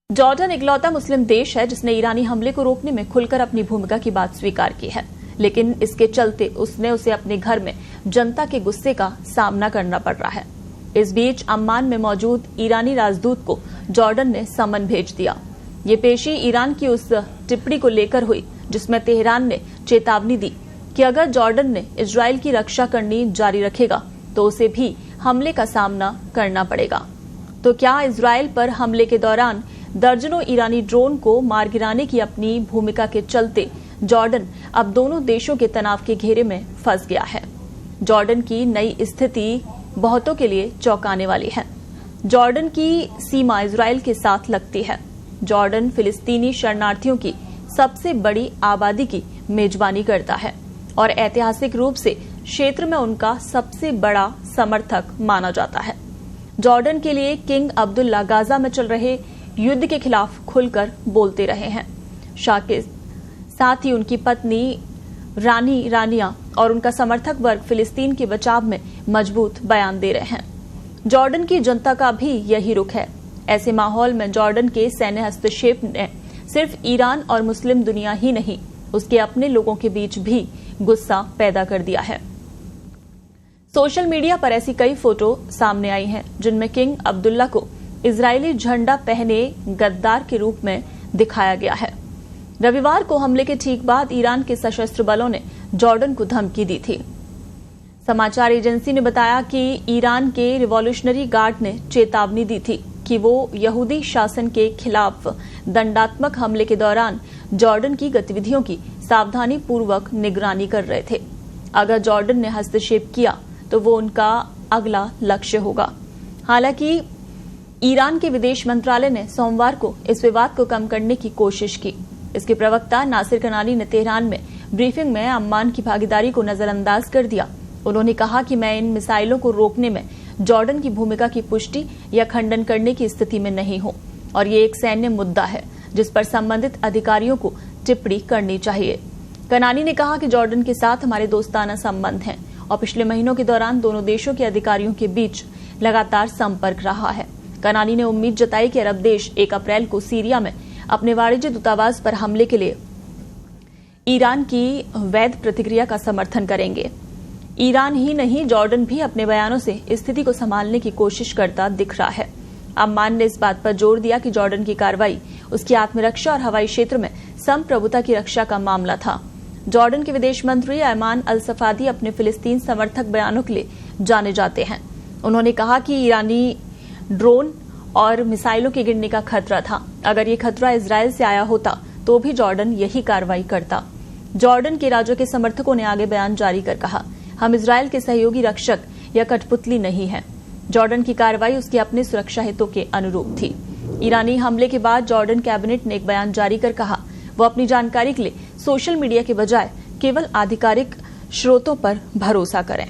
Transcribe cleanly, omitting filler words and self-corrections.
Jordan इकलौता मुस्लिम देश है जिसने ईरानी हमले को रोकने में खुलकर अपनी भूमिका की बात स्वीकार की है, लेकिन इसके चलते उसे अपने घर में जनता के गुस्से का सामना करना पड़ रहा है। इस बीच अम्मान में मौजूद ईरानी राजदूत को जॉर्डन ने समन भेज दिया। ये पेशी ईरान की उस टिप्पणी को लेकर हुई जिसमें तेहरान ने चेतावनी दी कि अगर जॉर्डन ने इजरायल की रक्षा करनी जारी रखेगा तो उसे भी हमले का सामना करना पड़ेगा। तो क्या इजरायल पर हमले के दौरान दर्जनों ईरानी ड्रोन को मार गिराने की अपनी भूमिका के चलते जॉर्डन अब दोनों देशों के तनाव के घेरे में फंस गया है। जॉर्डन की नई स्थिति बहुतों के लिए चौंकाने वाली है। जॉर्डन की सीमा इजरायल के साथ लगती है। जॉर्डन फिलिस्तीनी शरणार्थियों की सबसे बड़ी आबादी की मेजबानी करता है और ऐतिहासिक रूप से क्षेत्र में उनका सबसे बड़ा समर्थक माना जाता है। जॉर्डन के लिए किंग अब्दुल्ला गाजा में चल रहे युद्ध के खिलाफ खुलकर बोलते रहे हैं। साथ ही उनकी पत्नी रानी रानिया और उनका समर्थक वर्ग फिलिस्तीन के बचाव में मजबूत बयान दे रहे हैं। जॉर्डन की जनता का भी यही रुख है। ऐसे माहौल में जॉर्डन के सैन्य हस्तक्षेप ने सिर्फ ईरान और मुस्लिम दुनिया ही नहीं, उसके अपने लोगों के बीच भी गुस्सा पैदा कर दिया है। सोशल मीडिया पर ऐसी कई फोटो सामने आई हैं जिनमें किंग अब्दुल्ला को इजरायली झंडा पहने गद्दार के रूप में दिखाया गया है। रविवार को हमले के ठीक बाद ईरान के सशस्त्र बलों ने जॉर्डन को धमकी दी थी। समाचार एजेंसी ने बताया कि ईरान के रिवॉल्यूशनरी गार्ड ने चेतावनी दी थी कि वो यहूदी शासन के खिलाफ दंडात्मक हमले के दौरान जॉर्डन की गतिविधियों की सावधानी पूर्वक निगरानी कर रहे थे। अगर जॉर्डन ने हस्तक्षेप किया तो वो उनका अगला लक्ष्य होगा। हालांकि ईरान के विदेश मंत्रालय ने सोमवार को इस विवाद को कम करने की कोशिश की। इसके प्रवक्ता नासिर कनानी ने तेहरान में ब्रीफिंग में अम्मान की भागीदारी को नजरअंदाज कर दिया। उन्होंने कहा कि मैं इन मिसाइलों को रोकने में जॉर्डन की भूमिका की पुष्टि या खंडन करने की स्थिति में नहीं हूं और ये एक सैन्य मुद्दा है जिस पर संबंधित अधिकारियों को टिप्पणी करनी चाहिए। कनानी ने कहा कि जॉर्डन के साथ हमारे दोस्ताना संबंध हैं और पिछले महीनों के दौरान दोनों देशों के अधिकारियों के बीच लगातार संपर्क रहा है। कनानी ने उम्मीद जताई कि अरब देश 1 अप्रैल को सीरिया में अपने वाणिज्य दूतावास पर हमले के लिए ईरान की वैध प्रतिक्रिया का समर्थन करेंगे। ईरान ही नहीं, जॉर्डन भी अपने बयानों से स्थिति को संभालने की कोशिश करता दिख रहा है। अम्मान ने इस बात पर जोर दिया कि जॉर्डन की कार्रवाई उसकी आत्मरक्षा और हवाई क्षेत्र में संप्रभुता की रक्षा का मामला था। जॉर्डन के विदेश मंत्री अयमान अल सफादी अपने फिलिस्तीन समर्थक बयानों के लिए जाने जाते हैं। उन्होंने कहा कि ईरानी ड्रोन और मिसाइलों के गिरने का खतरा था। अगर ये खतरा इजरायल से आया होता तो भी जॉर्डन यही कार्रवाई करता। जॉर्डन के राज्यों के समर्थकों ने आगे बयान जारी कर कहा, हम इजरायल के सहयोगी रक्षक या कठपुतली नहीं हैं। जॉर्डन की कार्रवाई उसके अपने सुरक्षा हितों के अनुरूप थी। ईरानी हमले के बाद जॉर्डन कैबिनेट ने एक बयान जारी कर कहा वो अपनी जानकारी के लिए सोशल मीडिया के बजाय केवल आधिकारिक स्रोतों पर भरोसा करें।